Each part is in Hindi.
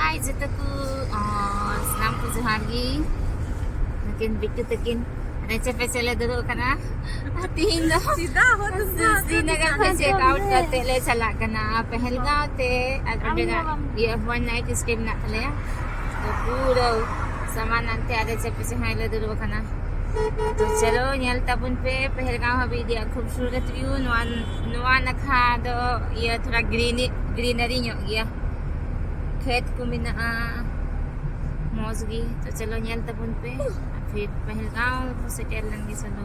Hai Zutaku, senang puji hari. Mungkin bikin tekin. Receh pecah dulu karena hati dah. Srinagar पे चेक आउट करते ले चला करना पहलगांव ते ये वन नाइट स्टे ना थले तो पूरा सामान अंते आधे चप्पे से हाइले दulu करना तो चलो nyalta pun पे पहलगांव अभी dia खूबसूरत व्यू नुआ नखा दो ये थोड़ा ग्रीनरी ᱧᱚᱜ गया खेत को मिना मौजगी तो चलो nyalta pun पे फिर पहलगांव को सेटल लेंगे चलो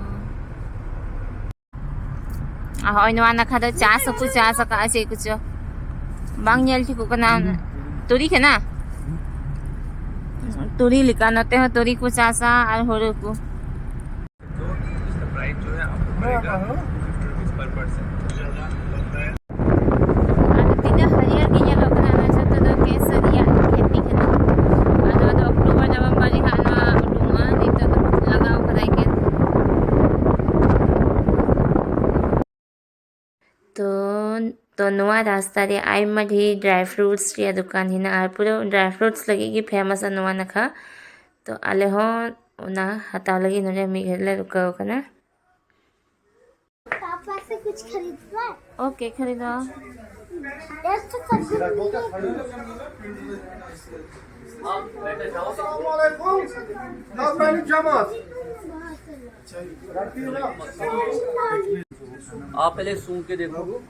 ahoy नुआ नखा दो चास का ऐसे कुछ बांग nyal थी को ना तुरी के ना तुरी लिखा नते हो तुरी को चासा और होरो को प्राइस जो है आपको पड़ेगा 50 पर person tidak harian kinya lo kana na sa todo kesaria खेती kana ano do October November ni hana udunga dito lagaw kadai ken तो नुआ रास्ता रे आई मधी ड्राई फ्रूट्स रे दुकान हिना आर पुरो ड्राई फ्रूट्स लगी की फेमस नुआ नखा तो आले हो उना हता लगी नरे मी घेरले रुकाओ कना पापा से कुछ खरीदना है ओके खरीदो आप पहले सूंघ के देखो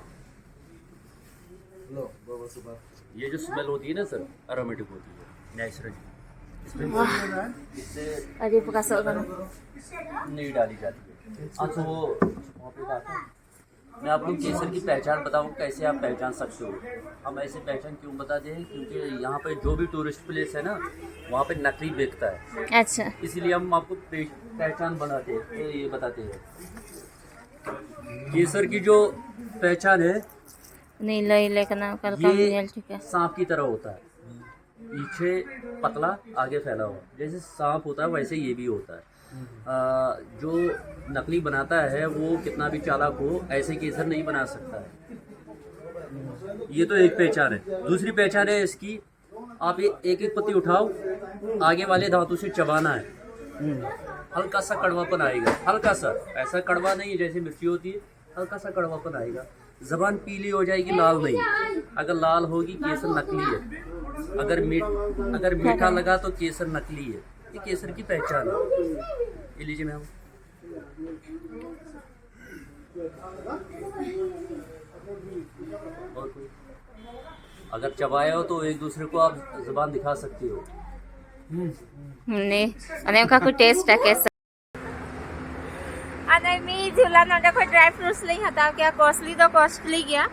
ये जो स्मेल होती है ना सर एरोमेटिक होती है नेचुरल इससे अरे पका सो कना नहीं डाली जाती है अच्छा वो वहाँ पे बात है मैं आपको केसर की पहचान बताऊँ कैसे आप पहचान सकते हो हम ऐसे पहचान क्यों बताते हैं क्योंकि यहाँ पे जो भी टूरिस्ट प्लेस है ना वहाँ पे नकली बिकता है अच्छा इसीलिए हम आपको पहचान बनाते हैं तो ये बताते हैं केसर की जो पहचान है नहीं लई लेकना कल का मिल ठीक है सांप की तरह होता है पीछे पतला आगे फैला हुआ जैसे सांप होता है वैसे ये भी होता है जो नकली बनाता है वो कितना भी चालाक हो ऐसे केसर नहीं बना सकता है ये तो एक पहचान है दूसरी पहचान है इसकी आप ये एक एक पत्ती उठाओ आगे वाले धातु से चबाना है हल्का सा कड़वापन आएगा हल्का सा ऐसा कड़वा नहीं जैसे मिर्ची होती है हल्का सा कड़वापन आएगा जबान पीली हो जाएगी लाल नहीं अगर लाल होगी केसर नकली है अगर मीठा लगा तो केसर नकली है ये केसर की पहचान है ये लीजिए मैम और कोई अगर चबाया हो तो एक दूसरे को आप जुबान दिखा सकती हो नहीं अने का कोई टेस्ट है कैसा अने मी झूला नोडे को ड्राई फ्रूट्स लई हटाव क्या कॉस्टली गया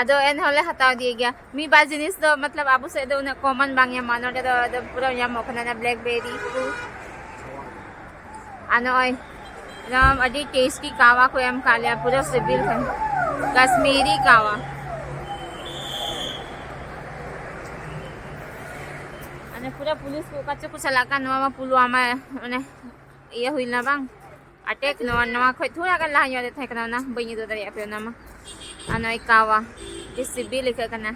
आदो एन होले हटाव दिए गया मी बा जिनिस दो मतलब आबू से दो कॉमन बांग या मानोडे दो पूरा या मखना ना blackberry ano ay ram adi tasty kawa ko em kalya pura sibil kan kashmiri kawa ane pura pulis ko kacho ko salakan nama pulwama ane iya huil na bang attack nama khoi thura kan lah yode thai kana na bani do dari ape nama ano ay kawa ये सिबिल लिखा करना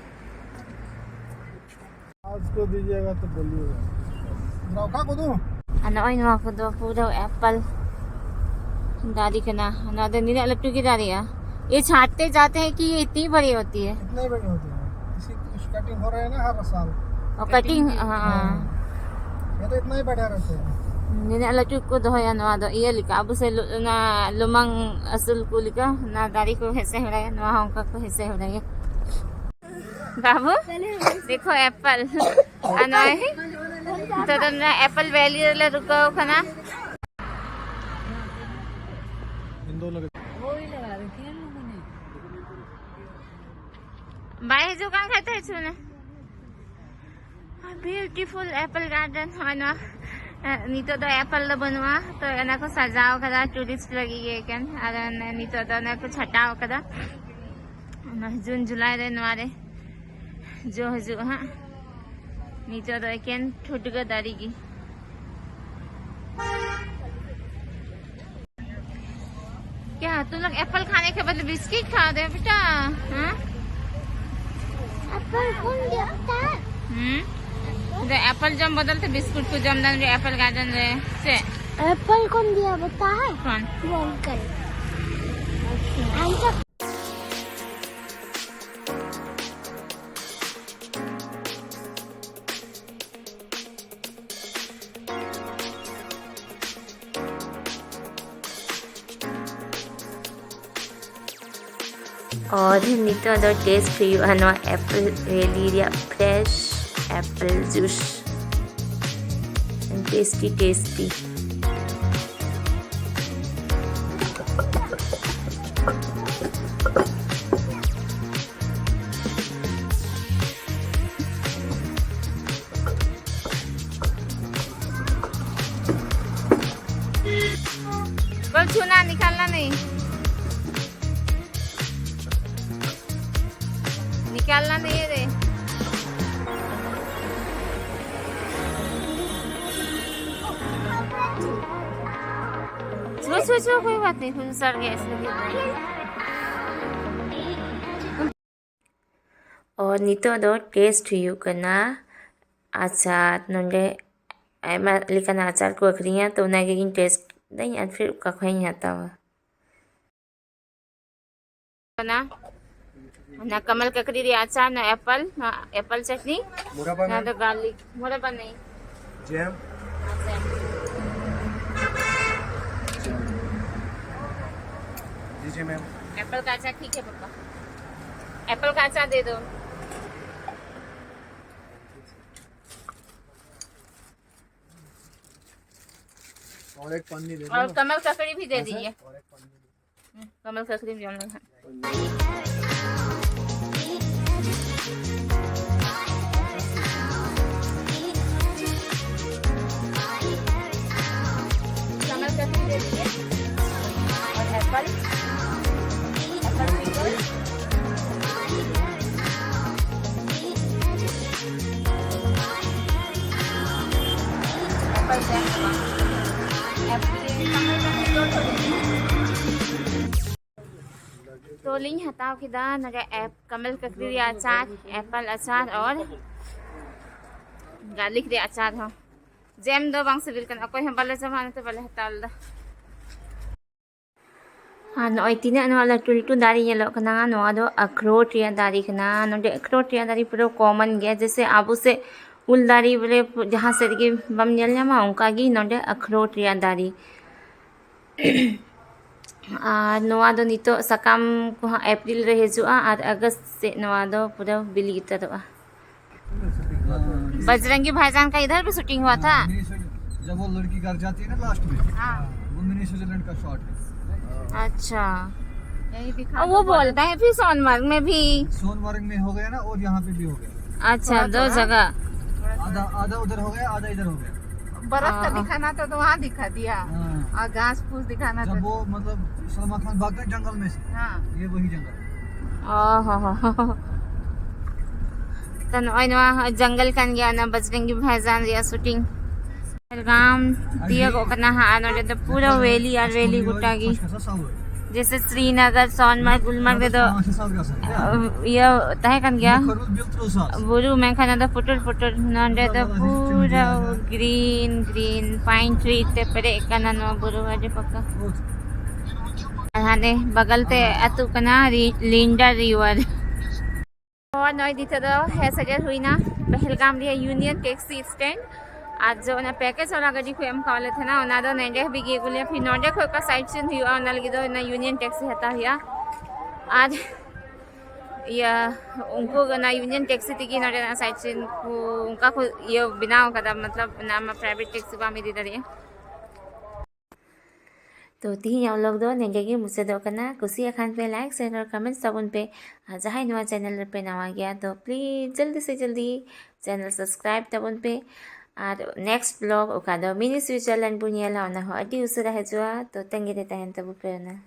आज को दीजिएगा तो बोलिएगा नौका को दूं ano ay nawa ko do puro apple दादी का ना अनादर नीला लट्टू की दादी है ये छाटते जाते हैं कि ये इतनी बड़ी होती है इतने बड़ी होती है इसी कटिंग हो रहा है ना हर साल और कटिंग हाँ ये तो इतना ही बढ़िया रहते हैं नीला लट्टू को दो या नवा दो ये लिखा अब से ना लुमंग असल को लिखा ना दादी को हिस्से हो रहा है नवा होंका को हिस्से हो रहा है बाबू देखो एप्पल अनो है तो तुमने एप्पल वैली ले रुको खाना बाय जो कान खाते हैं सुने ब्यूटीफुल एप्पल गार्डन है ना नी तो एप्पल लो बनवा तो एना को सजाओ कदा टूरिस्ट लगी गए कन अरे नी तो ना कुछ हटाओ कदा जून जुलाई रे नवारे जो हजू हाँ नी तो केन ठुटगा दारीगी क्या तुम लोग एप्पल खाने के बदले बिस्किट खा दे बेटा? हाँ एप्पल कौन देता है? एप्पल जम बदलते बिस्कुट को जम दान रे एप्पल गार्डन रे से एप्पल कौन दिया बता है कौन वो अंकल अच्छा और nito do taste for you ano apple really fresh apple juice and tasty बोल छूना निकालना नहीं निकालना नहीं है रे छो कोई बात नहीं खुद सड़ गया इसलिए और nito do taste for you kana achar nonde aima likan achar ko akhriya to na gin taste नहीं यार फिर का कहीं आता हुआ ना कमल ककड़ी रे अचार ना एप्पल चटनी ना तो गार्लिक मुरब्बा नहीं जैम दीजिए मैम एप्पल का अचार ठीक है पापा एप्पल का अचार दे दो और एक पन्नी दे दो और कमल ककड़ी भी दे दीजिए और एक पन्नी कमल ककड़ी भी हम लोग कमल ककड़ी दे दीजिए और एप्पल तो लिंग हटाओ कि दा नगा ऐप कमल ककड़ी रे अचार एप्पल अचार और गार्लिक रे अचार हो जेम दो बांग सिविल कन अकोय हम बाले जमाने तो बाले हटाल दा नो इतने नो लटुलटू दारी येलो कना नो दो अखरोट या दारी कना नो दे अखरोट या दारी पूरा कॉमन गया जैसे आबू से उल दारी बोले जहाँ से के बम जल जामा उनका गी नो दे अखरोट या दारी नोआ दो नितो सकाम को अप्रैल रे हजुआ और अगस्त से नोआ दो पूरा बिली उतरवा बजरंगी भाईजान का इधर भी शूटिंग हुआ था जब वो लड़की घर जाती है ना लास्ट में हाँ वो मिनी स्विट्जरलैंड का शॉट है अच्छा और वो बोलता है फिर सोनमर्ग में भी सोनमर्ग में हो गया ना और यहाँ पे भी हो गया अच्छा दो जगह आधा आधा उधर हो गया आधा इधर हो गया बर्फ का दिखाना तो वहाँ दिखा दिया हाँ। और घास फूस दिखाना जब तो वो मतलब सलमान खान भागता है जंगल में से हाँ ये वही जंगल ओहो तन ओइनवा जंगल कन गया ना बजरंगी भाईजान रिया शूटिंग गाम दिया को कना हा आनो तो पूरा वैली और वैली गुटागी जैसे श्रीनगर सोनमर्ग गुलमर्ग दे तो ये तहे कन गया बुरु में खाना तो फुटुर नंदे तो पूरा ग्रीन ग्रीन पाइन ट्री ते परे कना नो बुरु अजे पक्का हाने बगल ते अतु कना लिंडा रिवर और नई दिते दो है सजर हुई ना पहलगाम रिया यूनियन टैक्सी स्टैंड आज जो ना पैकेज वाला गजी को हम काले थे ना ओना दो नेंडे बिगे गुलिया फिर नोंडे को का साइड सीन हुआ ओना लगी दो ना यूनियन टैक्सी हता हुआ आज या उनको ना यूनियन टैक्सी थी नोंडे ना साइड सीन को उनका को ये बिना कदा मतलब नाम प्राइवेट टैक्सी बा में दे रही तो तीन हम लोग दो नेंगे के मुझसे दो करना कुछ अखान पे लाइक शेयर और कमेंट सब उन पे जहाँ नवा चैनल पे नवा गया तो प्लीज़ जल्दी से जल्दी चैनल सब्सक्राइब तब उन पे और नेक्स्ट ब्लॉग ओका दो मिनी स्विट्जरलैंड पुनिया लाना हो अति उसरा है जो तो तंगे देता है तब पे ना